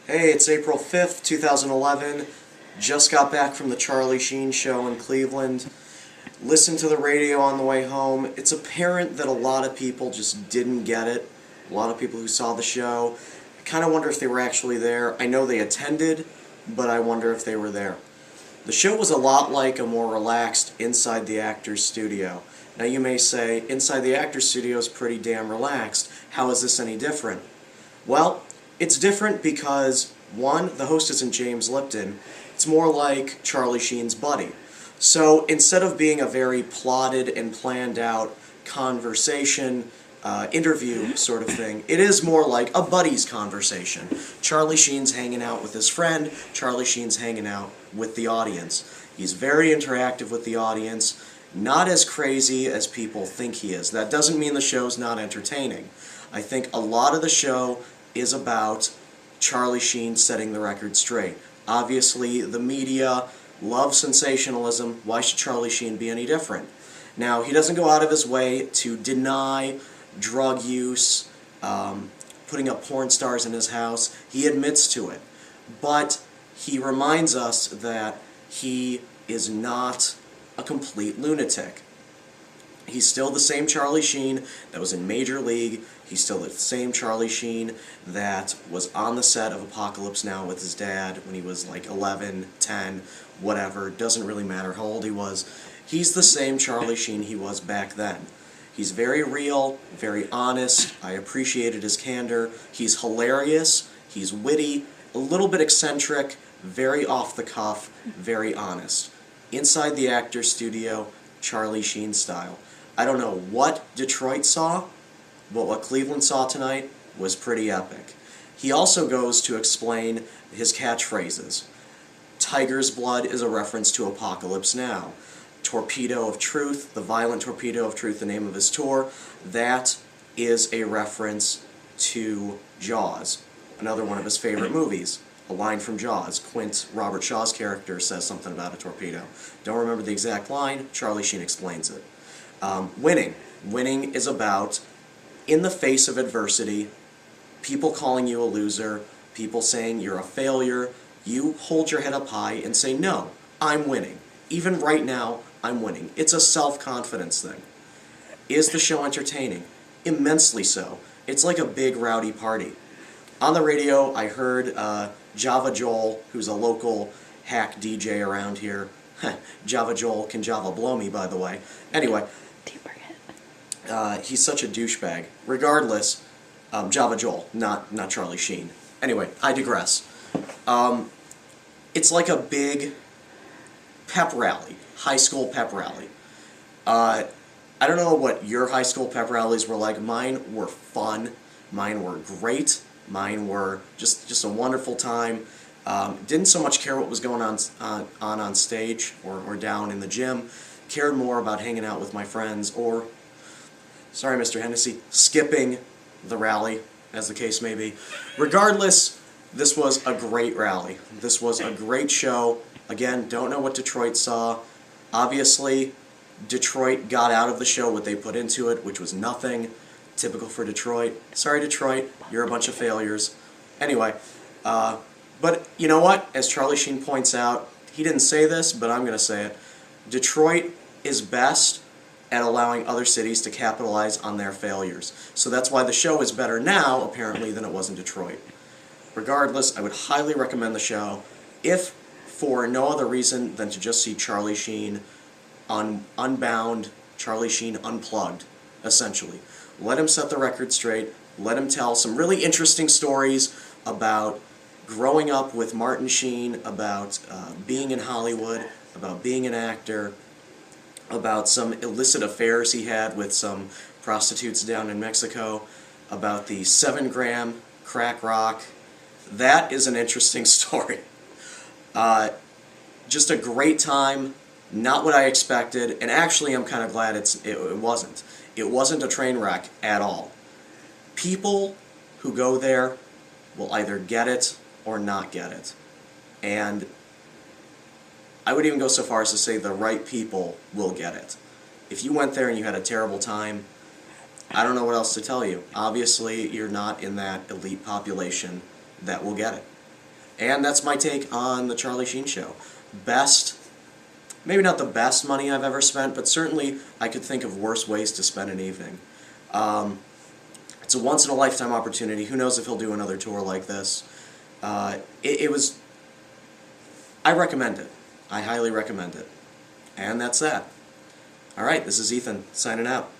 Hey, it's April 5th, 2011. Just got back from the Charlie Sheen show in Cleveland. Listened to the radio on the way home. It's apparent that a lot of people just didn't get it. A lot of people who saw the show. I kind of wonder if they were actually there. I know they attended, but I wonder if they were there. The show was a lot like a more relaxed Inside the Actors Studio. Now you may say, Inside the Actors Studio is pretty damn relaxed. How is this any different? Well, it's different because, one, the host isn't James Lipton. It's more like Charlie Sheen's buddy. So instead of being a very plotted and planned out conversation, interview sort of thing, it is more like a buddy's conversation. Charlie Sheen's hanging out with his friend, Charlie Sheen's hanging out with the audience. He's very interactive with the audience, not as crazy as people think he is. That doesn't mean the show's not entertaining. I think a lot of the show is about Charlie Sheen setting the record straight. Obviously, the media loves sensationalism. Why should Charlie Sheen be any different? Now, he doesn't go out of his way to deny drug use, putting up porn stars in his house. He admits to it. But he reminds us that he is not a complete lunatic. He's still the same Charlie Sheen that was in Major League. He's still the same Charlie Sheen that was on the set of Apocalypse Now with his dad when he was like 11, 10, whatever. Doesn't really matter how old he was. He's the same Charlie Sheen he was back then. He's very real, very honest. I appreciated his candor. He's hilarious. He's witty, a little bit eccentric, very off the cuff, very honest. Inside the Actors Studio, Charlie Sheen style. I don't know what Detroit saw, but what Cleveland saw tonight was pretty epic. He also goes to explain his catchphrases. Tiger's Blood is a reference to Apocalypse Now. Torpedo of Truth, the Violent Torpedo of Truth, the name of his tour, that is a reference to Jaws, another one of his favorite movies. A line from Jaws. Quint, Robert Shaw's character, says something about a torpedo. Don't remember the exact line. Charlie Sheen explains it. Winning. Winning is about, in the face of adversity, people calling you a loser, people saying you're a failure, you hold your head up high and say, no, I'm winning. Even right now, I'm winning. It's a self-confidence thing. Is the show entertaining? Immensely so. It's like a big rowdy party. On the radio, I heard Java Joel, who's a local hack DJ around here. Java Joel can Java blow me, by the way. Anyway, he's such a douchebag. Regardless, Java Joel, not Charlie Sheen. Anyway, I digress. It's like a big pep rally, high school pep rally. I don't know what your high school pep rallies were like. Mine were fun. Mine were great. Mine were just a wonderful time. Didn't so much care what was going on stage or down in the gym. Cared more about hanging out with my friends or, sorry Mr. Hennessy, skipping the rally, as the case may be. Regardless, this was a great rally. This was a great show. Again, don't know what Detroit saw. Obviously, Detroit got out of the show what they put into it, which was nothing. Typical for Detroit. Sorry, Detroit, you're a bunch of failures. Anyway, but you know what? As Charlie Sheen points out, he didn't say this, but I'm going to say it. Detroit is best at allowing other cities to capitalize on their failures. So that's why the show is better now, apparently, than it was in Detroit. Regardless, I would highly recommend the show, if for no other reason than to just see Charlie Sheen unbound, Charlie Sheen unplugged, essentially. Let him set the record straight. Let him tell some really interesting stories about growing up with Martin Sheen, about being in Hollywood, about being an actor, about some illicit affairs he had with some prostitutes down in Mexico, about the 7-gram crack rock. That is an interesting story. Just a great time, not what I expected, and actually I'm kind of glad it wasn't. It wasn't a train wreck at all. People who go there will either get it or not get it. And I would even go so far as to say the right people will get it. If you went there and you had a terrible time, I don't know what else to tell you. Obviously, you're not in that elite population that will get it. And that's my take on the Charlie Sheen Show. Best, maybe not the best money I've ever spent, but certainly I could think of worse ways to spend an evening. It's a once-in-a-lifetime opportunity. Who knows if he'll do another tour like this. It was... I recommend it. I highly recommend it. And that's that. Alright, this is Ethan, signing out.